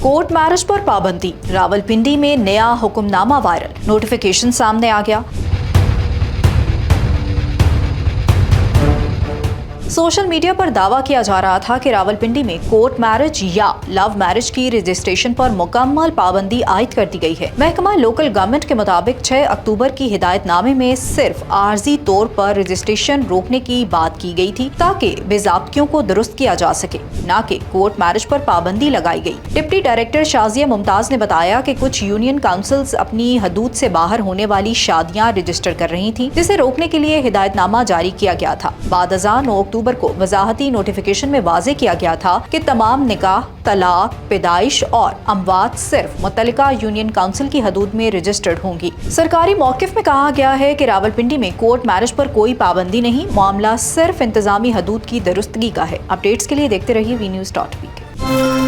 Court marriage पर पाबंदी, रावलपिंडी में नया हुक्मनामा वायरल, नोटिफिकेशन सामने आ गया। सोशल मीडिया पर दावा किया जा रहा था कि रावलपिंडी में कोर्ट मैरिज या लव मैरिज की रजिस्ट्रेशन पर मुकम्मल पाबंदी आयद कर दी गई है। महकमा लोकल गवर्नमेंट के मुताबिक 6 अक्टूबर की हिदायतनामे में सिर्फ आर्जी तौर पर रजिस्ट्रेशन रोकने की बात की गई थी ताकि बेज़ाब्तियों को दुरुस्त किया जा सके, न कि कोर्ट मैरिज पर पाबंदी लगाई गई। डिप्टी डायरेक्टर शाजिया मुमताज ने बताया कि कुछ यूनियन काउंसिल्स अपनी हदूद से बाहर होने वाली शादियां रजिस्टर कर रही थी, जिसे रोकने के लिए हिदायतनामा जारी किया गया था। बाद 9 अक्टूबर को वजाहती नोटिफिकेशन में वाजे किया गया था कि तमाम निकाह, तलाक, पैदाइश और अमवात सिर्फ मुतल्लिका यूनियन काउंसिल की हदूद में रजिस्टर्ड होंगी। सरकारी मौकिफ में कहा गया है कि रावलपिंडी में कोर्ट मैरिज पर कोई पाबंदी नहीं, मामला सिर्फ इंतजामी हदूद की दुरुस्तगी का है। अपडेट्स के लिए देखते रहिए vnews.pk।